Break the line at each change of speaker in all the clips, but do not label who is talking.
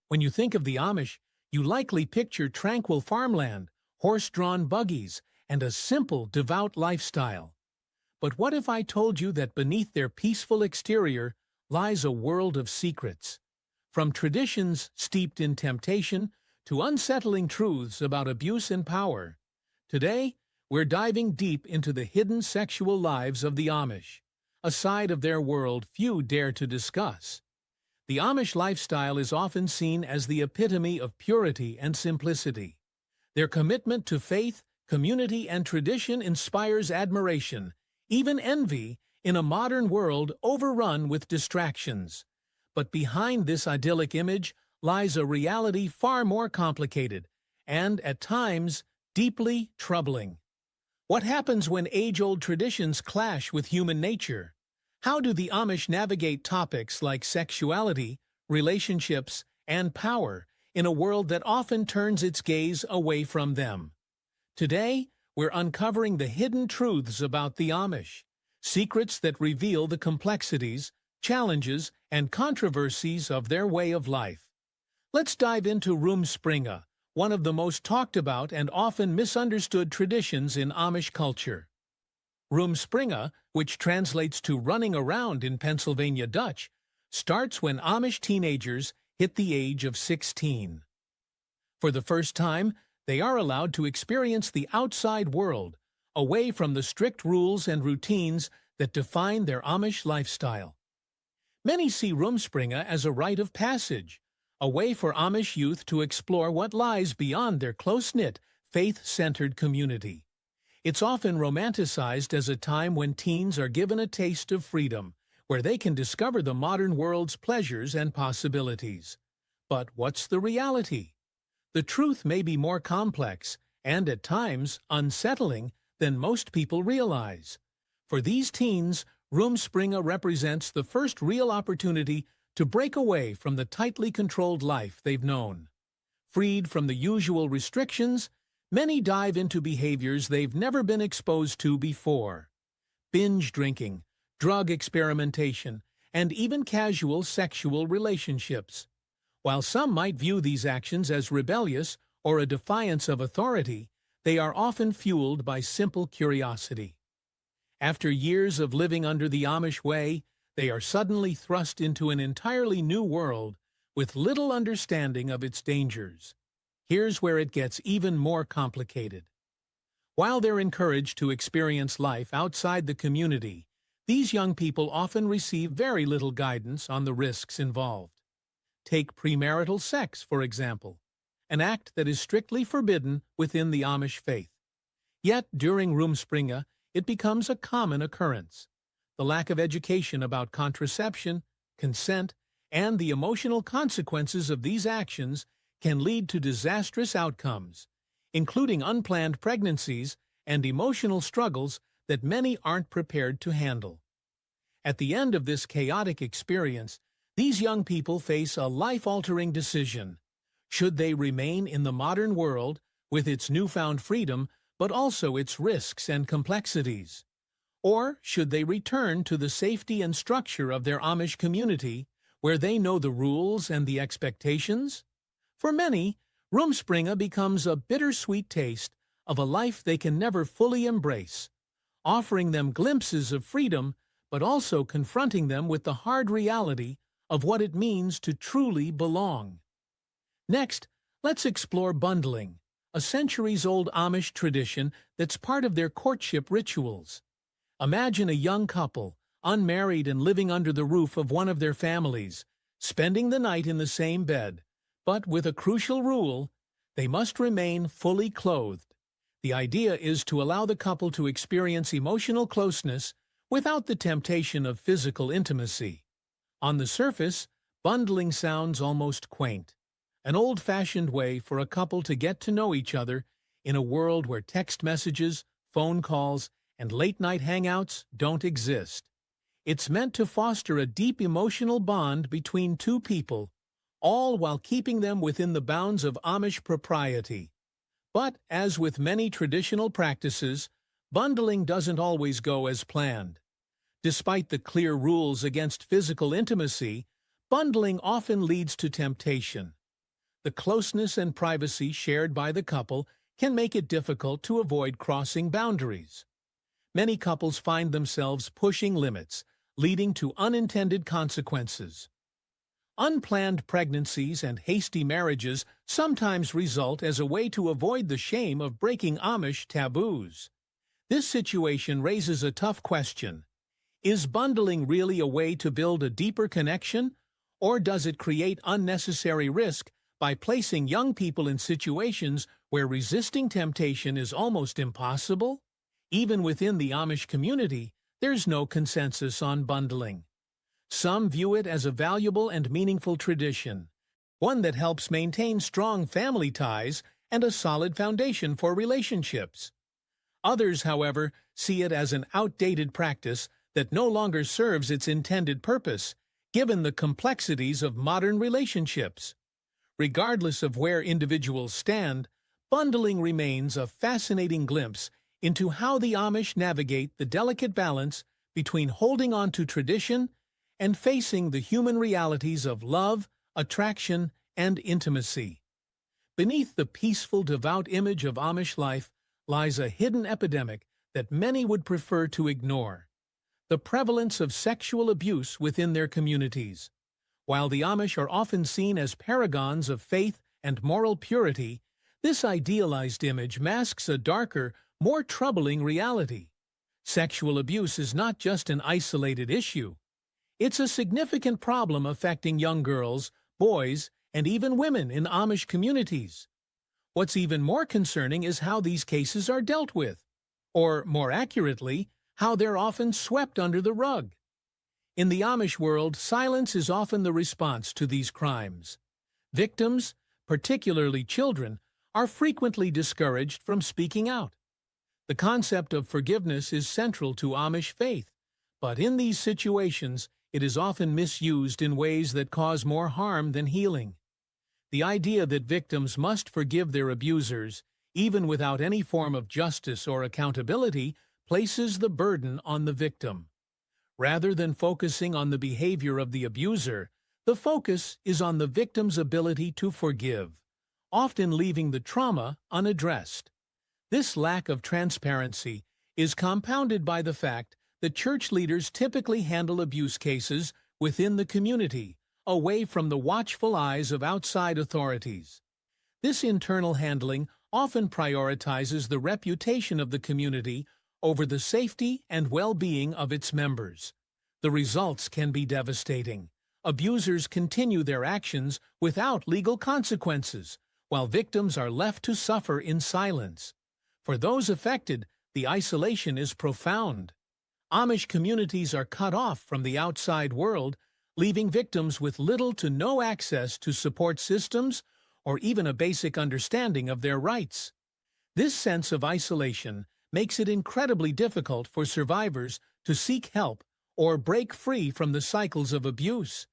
When you think of the Amish, you likely picture tranquil farmland, horse-drawn buggies, and a simple, devout lifestyle. But what if I told you that beneath their peaceful exterior lies a world of secrets? From traditions steeped in temptation to unsettling truths about abuse and power. Today, we're diving deep into the hidden sexual lives of the Amish, a side of their world few dare to discuss. The Amish lifestyle is often seen as the epitome of purity and simplicity. Their commitment to faith, community, and tradition inspires admiration, even envy, in a modern world overrun with distractions. But behind this idyllic image lies a reality far more complicated and, at times, deeply troubling. What happens when age-old traditions clash with human nature? How do the Amish navigate topics like sexuality, relationships, and power in a world that often turns its gaze away from them? Today, we're uncovering the hidden truths about the Amish, secrets that reveal the complexities, challenges, and controversies of their way of life. Let's dive into Rumspringa, one of the most talked about and often misunderstood traditions in Amish culture. Rumspringa, which translates to running around in Pennsylvania Dutch, starts when Amish teenagers hit the age of 16. For the first time, they are allowed to experience the outside world, away from the strict rules and routines that define their Amish lifestyle. Many see Rumspringa as a rite of passage, a way for Amish youth to explore what lies beyond their close-knit, faith-centered community. It's often romanticized as a time when teens are given a taste of freedom, where they can discover the modern world's pleasures and possibilities. But what's the reality? The truth may be more complex and, at times, unsettling than most people realize. For these teens, Rumspringa represents the first real opportunity to break away from the tightly controlled life they've known. Freed from the usual restrictions, many dive into behaviors they've never been exposed to before. Binge drinking, drug experimentation, and even casual sexual relationships. While some might view these actions as rebellious or a defiance of authority, they are often fueled by simple curiosity. After years of living under the Amish way, they are suddenly thrust into an entirely new world with little understanding of its dangers. Here's where it gets even more complicated. While they're encouraged to experience life outside the community, these young people often receive very little guidance on the risks involved. Take premarital sex, for example, an act that is strictly forbidden within the Amish faith. Yet, during Rumspringa, it becomes a common occurrence. The lack of education about contraception, consent, and the emotional consequences of these actions can lead to disastrous outcomes, including unplanned pregnancies and emotional struggles that many aren't prepared to handle. At the end of this chaotic experience, these young people face a life-altering decision. Should they remain in the modern world with its newfound freedom, but also its risks and complexities? Or should they return to the safety and structure of their Amish community, where they know the rules and the expectations? For many, Rumspringa becomes a bittersweet taste of a life they can never fully embrace, offering them glimpses of freedom, but also confronting them with the hard reality of what it means to truly belong. Next, let's explore bundling, a centuries-old Amish tradition that's part of their courtship rituals. Imagine a young couple, unmarried and living under the roof of one of their families, spending the night in the same bed, but with a crucial rule: they must remain fully clothed. The idea is to allow the couple to experience emotional closeness without the temptation of physical intimacy. On the surface, bundling sounds almost quaint, an old-fashioned way for a couple to get to know each other in a world where text messages, phone calls, and late-night hangouts don't exist. It's meant to foster a deep emotional bond between two people, all while keeping them within the bounds of Amish propriety. But, as with many traditional practices, bundling doesn't always go as planned. Despite the clear rules against physical intimacy, bundling often leads to temptation. the closeness and privacy shared by the couple can make it difficult to avoid crossing boundaries. Many couples find themselves pushing limits, leading to unintended consequences. Unplanned pregnancies and hasty marriages sometimes result as a way to avoid the shame of breaking Amish taboos. This situation raises a tough question. Is bundling really a way to build a deeper connection, or does it create unnecessary risk by placing young people in situations where resisting temptation is almost impossible? Even within the Amish community, there's no consensus on bundling. Some view it as a valuable and meaningful tradition, one that helps maintain strong family ties and a solid foundation for relationships. Others, however, see it as an outdated practice that no longer serves its intended purpose, given the complexities of modern relationships. Regardless of where individuals stand, bundling remains a fascinating glimpse into how the Amish navigate the delicate balance between holding on to tradition and facing the human realities of love, attraction, and intimacy. Beneath the peaceful, devout image of Amish life lies a hidden epidemic that many would prefer to ignore: the prevalence of sexual abuse within their communities. While the Amish are often seen as paragons of faith and moral purity, this idealized image masks a darker, more troubling reality. Sexual abuse is not just an isolated issue. It's a significant problem affecting young girls, boys, and even women in Amish communities. What's even more concerning is how these cases are dealt with, or more accurately, how they're often swept under the rug. In the Amish world, silence is often the response to these crimes. Victims, particularly children, are frequently discouraged from speaking out. The concept of forgiveness is central to Amish faith, but in these situations, it is often misused in ways that cause more harm than healing. The idea that victims must forgive their abusers, even without any form of justice or accountability, places the burden on the victim. Rather than focusing on the behavior of the abuser, the focus is on the victim's ability to forgive, often leaving the trauma unaddressed. This lack of transparency is compounded by the fact that church leaders typically handle abuse cases within the community, away from the watchful eyes of outside authorities. This internal handling often prioritizes the reputation of the community over the safety and well-being of its members. The results can be devastating. Abusers continue their actions without legal consequences, while victims are left to suffer in silence. For those affected, the isolation is profound. Amish communities are cut off from the outside world, leaving victims with little to no access to support systems or even a basic understanding of their rights. This sense of isolation makes it incredibly difficult for survivors to seek help or break free from the cycles of abuse.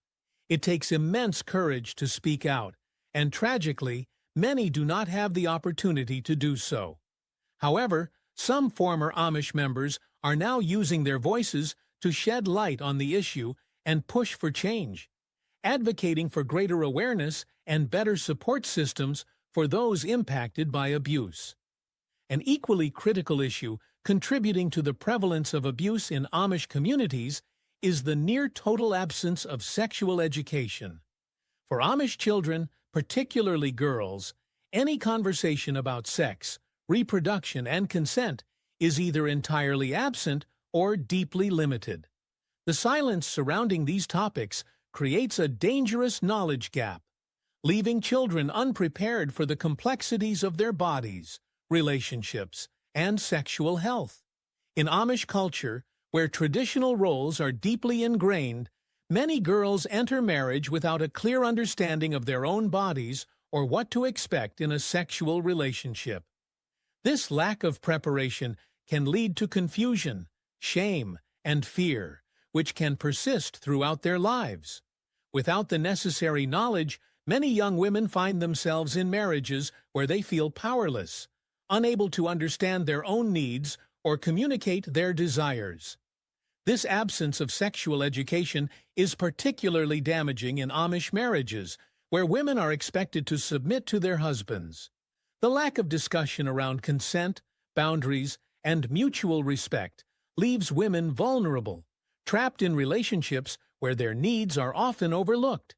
It takes immense courage to speak out, and tragically, many do not have the opportunity to do so. However, some former Amish members are now using their voices to shed light on the issue and push for change, advocating for greater awareness and better support systems for those impacted by abuse. An equally critical issue contributing to the prevalence of abuse in Amish communities is the near-total absence of sexual education. For Amish children, particularly girls, any conversation about sex, reproduction, and consent is either entirely absent or deeply limited. The silence surrounding these topics creates a dangerous knowledge gap, leaving children unprepared for the complexities of their bodies, relationships, and sexual health. In Amish culture, where traditional roles are deeply ingrained, many girls enter marriage without a clear understanding of their own bodies or what to expect in a sexual relationship. This lack of preparation can lead to confusion, shame, and fear, which can persist throughout their lives. Without the necessary knowledge, many young women find themselves in marriages where they feel powerless, unable to understand their own needs or communicate their desires. This absence of sexual education is particularly damaging in Amish marriages, where women are expected to submit to their husbands. The lack of discussion around consent, boundaries, and mutual respect leaves women vulnerable, trapped in relationships where their needs are often overlooked.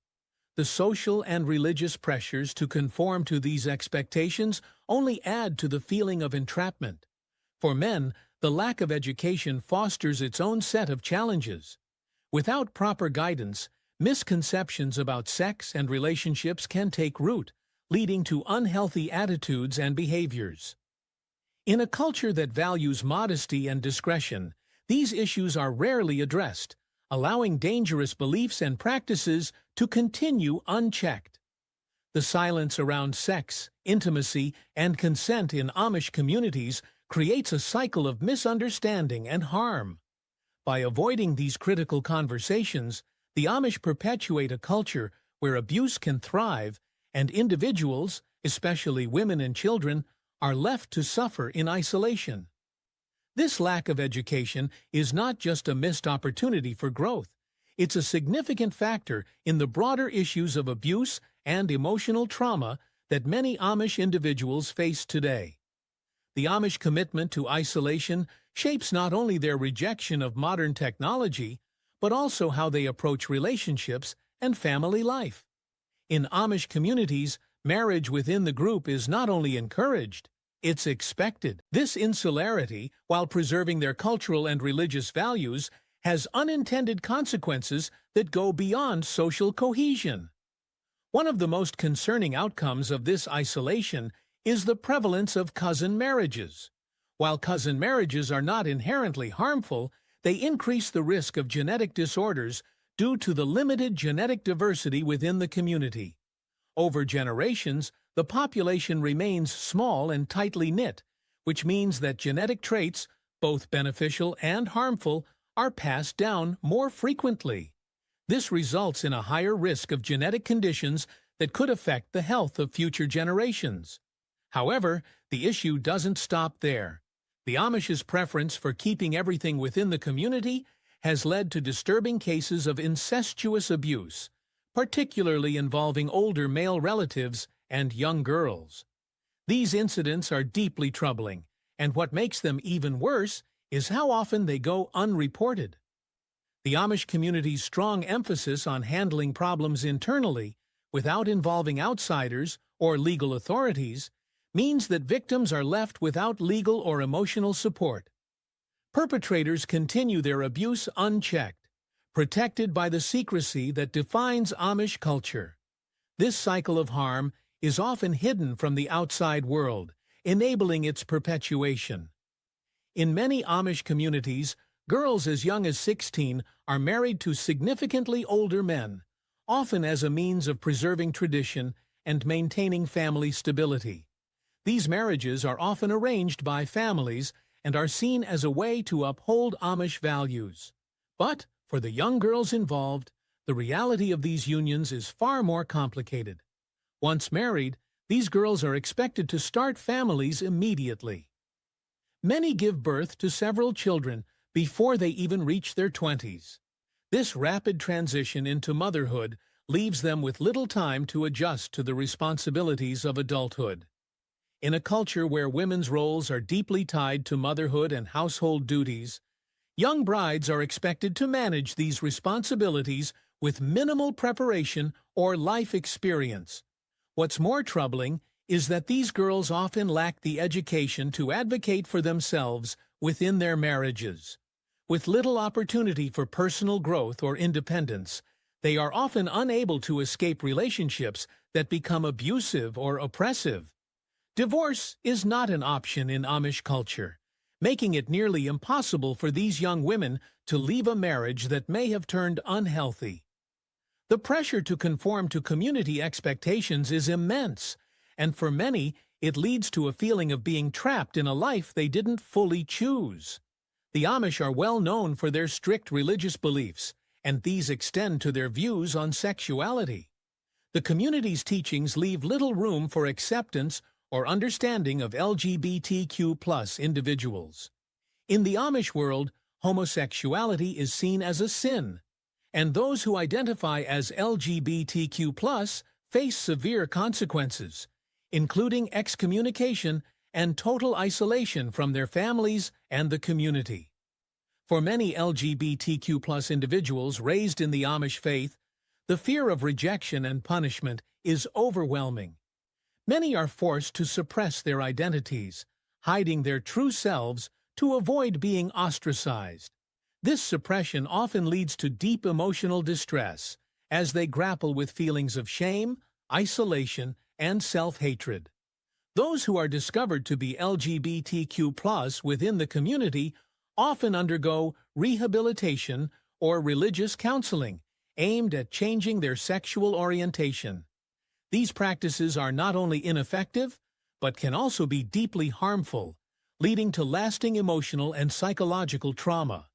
The social and religious pressures to conform to these expectations only add to the feeling of entrapment. For men, the lack of education fosters its own set of challenges. Without proper guidance, misconceptions about sex and relationships can take root, leading to unhealthy attitudes and behaviors. In a culture that values modesty and discretion, these issues are rarely addressed, allowing dangerous beliefs and practices to continue unchecked. The silence around sex, intimacy, and consent in Amish communities creates a cycle of misunderstanding and harm. By avoiding these critical conversations, the Amish perpetuate a culture where abuse can thrive and individuals, especially women and children, are left to suffer in isolation. This lack of education is not just a missed opportunity for growth. It's a significant factor in the broader issues of abuse and emotional trauma that many Amish individuals face today. The Amish commitment to isolation shapes not only their rejection of modern technology, but also how they approach relationships and family life. In Amish communities, marriage within the group is not only encouraged, it's expected. This insularity, while preserving their cultural and religious values, has unintended consequences that go beyond social cohesion. One of the most concerning outcomes of this isolation is the prevalence of cousin marriages. While cousin marriages are not inherently harmful, they increase the risk of genetic disorders due to the limited genetic diversity within the community. Over generations, the population remains small and tightly knit, which means that genetic traits, both beneficial and harmful, are passed down more frequently. This results in a higher risk of genetic conditions that could affect the health of future generations. However, the issue doesn't stop there. The Amish's preference for keeping everything within the community has led to disturbing cases of incestuous abuse, particularly involving older male relatives and young girls. These incidents are deeply troubling, and what makes them even worse is how often they go unreported. The Amish community's strong emphasis on handling problems internally, without involving outsiders or legal authorities, means that victims are left without legal or emotional support. Perpetrators continue their abuse unchecked, protected by the secrecy that defines Amish culture. This cycle of harm is often hidden from the outside world, enabling its perpetuation. In many Amish communities, girls as young as 16 are married to significantly older men, often as a means of preserving tradition and maintaining family stability. These marriages are often arranged by families and are seen as a way to uphold Amish values. But for the young girls involved, the reality of these unions is far more complicated. Once married, these girls are expected to start families immediately. Many give birth to several children before they even reach their 20s. This rapid transition into motherhood leaves them with little time to adjust to the responsibilities of adulthood. In a culture where women's roles are deeply tied to motherhood and household duties, young brides are expected to manage these responsibilities with minimal preparation or life experience. What's more troubling is that these girls often lack the education to advocate for themselves within their marriages. With little opportunity for personal growth or independence, they are often unable to escape relationships that become abusive or oppressive. Divorce is not an option in Amish culture, making it nearly impossible for these young women to leave a marriage that may have turned unhealthy. The pressure to conform to community expectations is immense, and for many, it leads to a feeling of being trapped in a life they didn't fully choose. The Amish are well known for their strict religious beliefs, and these extend to their views on sexuality. The community's teachings leave little room for acceptance or understanding of LGBTQ+ individuals. In the Amish world, homosexuality is seen as a sin, and those who identify as LGBTQ+ face severe consequences, including excommunication and total isolation from their families and the community. For many LGBTQ+ individuals raised in the Amish faith, the fear of rejection and punishment is overwhelming. Many are forced to suppress their identities, hiding their true selves to avoid being ostracized. This suppression often leads to deep emotional distress as they grapple with feelings of shame, isolation, and self-hatred. Those who are discovered to be LGBTQ+ within the community often undergo rehabilitation or religious counseling aimed at changing their sexual orientation. These practices are not only ineffective, but can also be deeply harmful, leading to lasting emotional and psychological trauma.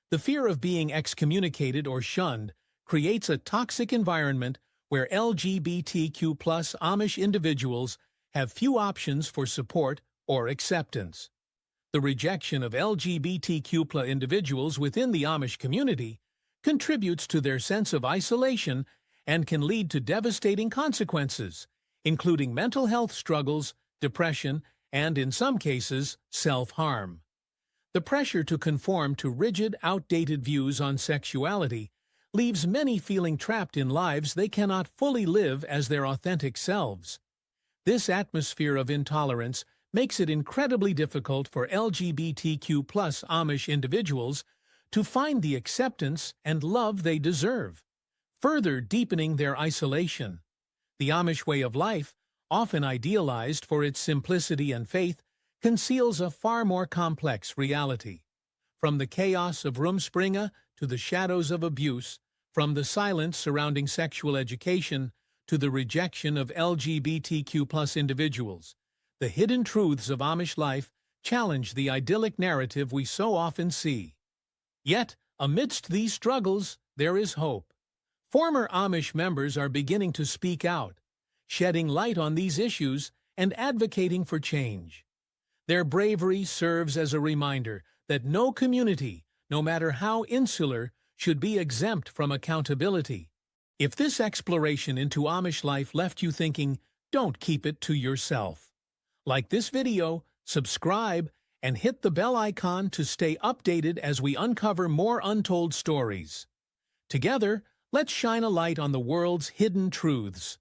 The fear of being excommunicated or shunned creates a toxic environment where LGBTQ+ Amish individuals have few options for support or acceptance. The rejection of LGBTQ+ individuals within the Amish community contributes to their sense of isolation and can lead to devastating consequences, including mental health struggles, depression, and, in some cases, self-harm. The pressure to conform to rigid, outdated views on sexuality leaves many feeling trapped in lives they cannot fully live as their authentic selves. This atmosphere of intolerance makes it incredibly difficult for LGBTQ+ Amish individuals to find the acceptance and love they deserve, further deepening their isolation. The Amish way of life, often idealized for its simplicity and faith, conceals a far more complex reality. From the chaos of Rumspringa to the shadows of abuse, from the silence surrounding sexual education to the rejection of LGBTQ+ individuals, the hidden truths of Amish life challenge the idyllic narrative we so often see. Yet, amidst these struggles, there is hope. Former Amish members are beginning to speak out, shedding light on these issues and advocating for change. Their bravery serves as a reminder that no community, no matter how insular, should be exempt from accountability. If this exploration into Amish life left you thinking, don't keep it to yourself. Like this video, subscribe, and hit the bell icon to stay updated as we uncover more untold stories. Together, let's shine a light on the world's hidden truths.